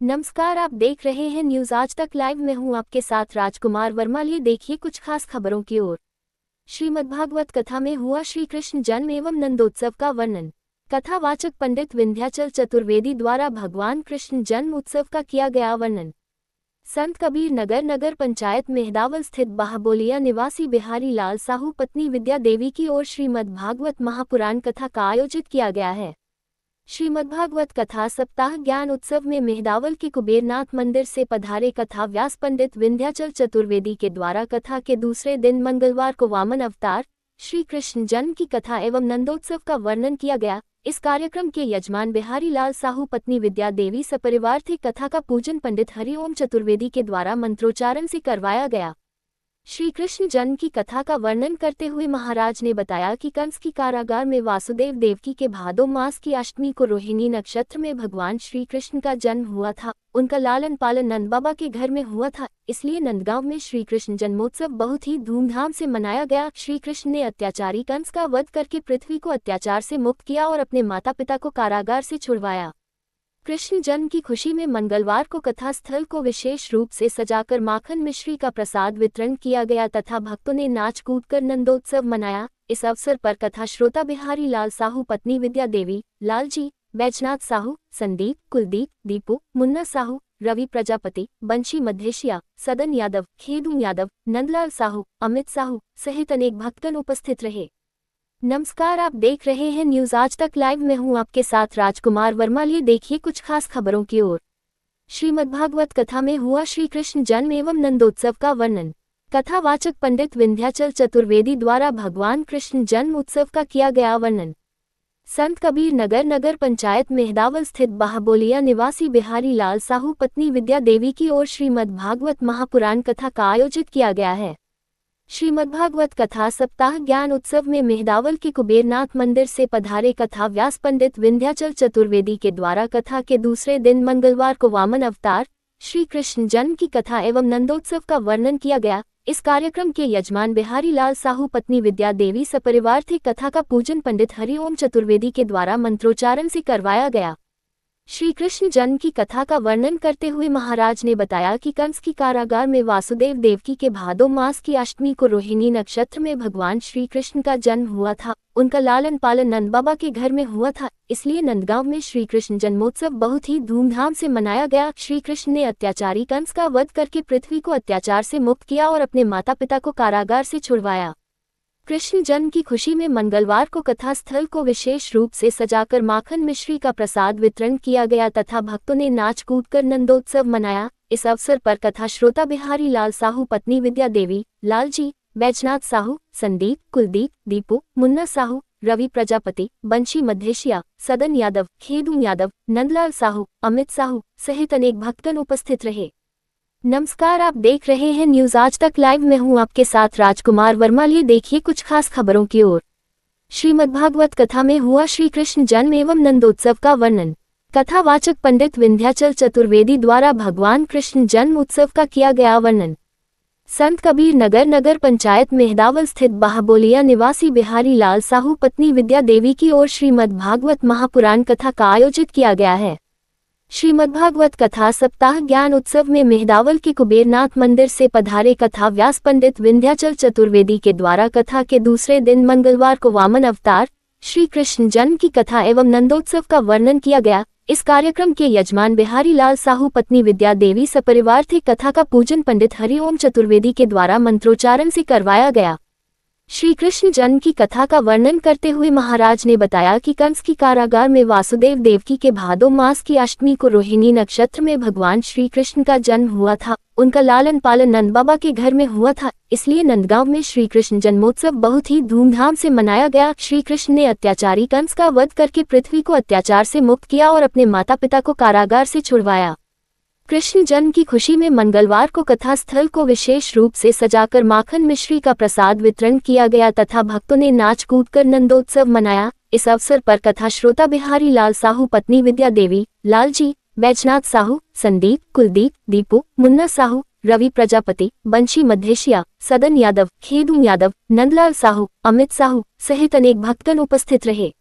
नमस्कार, आप देख रहे हैं न्यूज आज तक लाइव में हूं आपके साथ राजकुमार वर्मा। लिए देखिए कुछ खास खबरों की ओर। श्रीमद्भागवत कथा में हुआ श्री कृष्ण जन्म एवं नंदोत्सव का वर्णन। कथावाचक पंडित विंध्याचल चतुर्वेदी द्वारा भगवान कृष्ण जन्म उत्सव का किया गया वर्णन। संत कबीर नगर नगर पंचायत मेहदावल स्थित बाहबोलिया निवासी बिहारी लाल साहू पत्नी विद्या देवी की ओर श्रीमद्भागवत महापुराण कथा का आयोजित किया गया है। श्रीमद्भागवत कथा सप्ताह ज्ञान उत्सव में मेहदावल के कुबेरनाथ मंदिर से पधारे कथा व्यास पंडित विंध्याचल चतुर्वेदी के द्वारा कथा के दूसरे दिन मंगलवार को वामन अवतार श्री कृष्ण जन्म की कथा एवं नंदोत्सव का वर्णन किया गया। इस कार्यक्रम के यजमान बिहारी लाल साहू पत्नी विद्या देवी सपरिवार थे। कथा का पूजन पंडित हरिओम चतुर्वेदी के द्वारा मंत्रोच्चारण से करवाया गया। श्री कृष्ण जन्म की कथा का वर्णन करते हुए महाराज ने बताया कि कंस की कारागार में वासुदेव देवकी के भादो मास की अष्टमी को रोहिणी नक्षत्र में भगवान श्री कृष्ण का जन्म हुआ था। उनका लालन पालन नंद बाबा के घर में हुआ था, इसलिए नंदगांव में श्री कृष्ण जन्मोत्सव बहुत ही धूमधाम से मनाया गया। श्री कृष्ण ने अत्याचारी कंस का वध करके पृथ्वी को अत्याचार से मुक्त किया और अपने माता पिता को कारागार से छुड़वाया। कृष्ण जन्म की खुशी में मंगलवार को कथा स्थल को विशेष रूप से सजाकर माखन मिश्री का प्रसाद वितरण किया गया तथा भक्तों ने नाच कूद कर नंदोत्सव मनाया। इस अवसर पर कथा श्रोता बिहारी लाल साहू पत्नी विद्या देवी, लालजी, बैजनाथ साहू, संदीप, कुलदीप, दीपू, मुन्ना साहू, रवि प्रजापति, बंशी मधेशिया, सदन यादव, खेदू यादव, नंदलाल साहू, अमित साहू सहित अनेक भक्तगण उपस्थित रहे। नमस्कार, आप देख रहे हैं न्यूज आज तक लाइव में हूं आपके साथ राजकुमार वर्मा। लिए देखिए कुछ खास खबरों की ओर। श्रीमद्भागवत कथा में हुआ श्री कृष्ण जन्म एवं नंदोत्सव का वर्णन। कथावाचक पंडित विंध्याचल चतुर्वेदी द्वारा भगवान कृष्ण जन्म उत्सव का किया गया वर्णन। संत कबीर नगर नगर पंचायत मेहदावल स्थित बाहबोलिया निवासी बिहारी लाल साहू पत्नी विद्या देवी की ओर श्रीमद्भागवत महापुराण कथा का आयोजित किया गया है। श्रीमद्भागवत कथा सप्ताह ज्ञान उत्सव में मेहदावल के कुबेरनाथ मंदिर से पधारे कथा व्यास पंडित विंध्याचल चतुर्वेदी के द्वारा कथा के दूसरे दिन मंगलवार को वामन अवतार श्री कृष्ण जन्म की कथा एवं नंदोत्सव का वर्णन किया गया। इस कार्यक्रम के यजमान बिहारी लाल साहू पत्नी विद्या देवी सपरिवार थे। कथा का पूजन पंडित हरिओम चतुर्वेदी के द्वारा मंत्रोच्चारण से करवाया गया। श्री कृष्ण जन्म की कथा का वर्णन करते हुए महाराज ने बताया कि कंस की कारागार में वासुदेव देवकी के भादो मास की अष्टमी को रोहिणी नक्षत्र में भगवान श्री कृष्ण का जन्म हुआ था। उनका लालन पालन नंद बाबा के घर में हुआ था, इसलिए नंदगांव में श्री कृष्ण जन्मोत्सव बहुत ही धूमधाम से मनाया गया। श्री कृष्ण ने अत्याचारी कंस का वध करके पृथ्वी को अत्याचार से मुक्त किया और अपने माता पिता को कारागार से छुड़वाया। कृष्ण जन्म की खुशी में मंगलवार को कथा स्थल को विशेष रूप से सजाकर माखन मिश्री का प्रसाद वितरण किया गया तथा भक्तों ने नाच कूद कर नंदोत्सव मनाया। इस अवसर पर कथा श्रोता बिहारी लाल साहू पत्नी विद्या देवी, लालजी, बैजनाथ साहू, संदीप, कुलदीप, दीपू, मुन्ना साहू, रवि प्रजापति, बंशी मधेशिया, सदन यादव, खेदू यादव, नंदलाल साहू, अमित साहू सहित अनेक भक्तगण उपस्थित रहे। नमस्कार, आप देख रहे हैं न्यूज आज तक लाइव में हूं आपके साथ राजकुमार वर्मा। लिए देखिए कुछ खास खबरों की ओर। श्रीमद्भागवत कथा में हुआ श्री कृष्ण जन्म एवं नंदोत्सव का वर्णन। कथावाचक पंडित विंध्याचल चतुर्वेदी द्वारा भगवान कृष्ण जन्म उत्सव का किया गया वर्णन। संत कबीर नगर नगर पंचायत मेहदावल स्थित बाहबोलिया निवासी बिहारी लाल साहू पत्नी विद्या देवी की ओर श्रीमद्भागवत महापुराण कथा का आयोजित किया गया है। श्रीमद्भागवत कथा सप्ताह ज्ञान उत्सव में मेहदावल के कुबेरनाथ मंदिर से पधारे कथा व्यास पंडित विंध्याचल चतुर्वेदी के द्वारा कथा के दूसरे दिन मंगलवार को वामन अवतार श्री कृष्ण जन्म की कथा एवं नंदोत्सव का वर्णन किया गया। इस कार्यक्रम के यजमान बिहारी लाल साहू पत्नी विद्या देवी सपरिवार थे। कथा का पूजन पंडित हरिओम चतुर्वेदी के द्वारा मंत्रोच्चारण से करवाया गया। श्री कृष्ण जन्म की कथा का वर्णन करते हुए महाराज ने बताया कि कंस की कारागार में वासुदेव देवकी के भादो मास की अष्टमी को रोहिणी नक्षत्र में भगवान श्री कृष्ण का जन्म हुआ था। उनका लालन पालन नंद बाबा के घर में हुआ था, इसलिए नंदगांव में श्री कृष्ण जन्मोत्सव बहुत ही धूमधाम से मनाया गया। श्री कृष्ण ने अत्याचारी कंस का वध करके पृथ्वी को अत्याचार से मुक्त किया और अपने माता पिता को कारागार से छुड़वाया। कृष्ण जन्म की खुशी में मंगलवार को कथा स्थल को विशेष रूप से सजाकर माखन मिश्री का प्रसाद वितरण किया गया तथा भक्तों ने नाच कूद कर नंदोत्सव मनाया। इस अवसर पर कथा श्रोता बिहारी लाल साहू पत्नी विद्या देवी, लालजी, बैजनाथ साहू, संदीप, कुलदीप, दीपू, मुन्ना साहू, रवि प्रजापति, बंशी मधेशिया, सदन यादव, खेदू यादव, नंदलाल साहू, अमित साहू सहित अनेक भक्तगण उपस्थित रहे।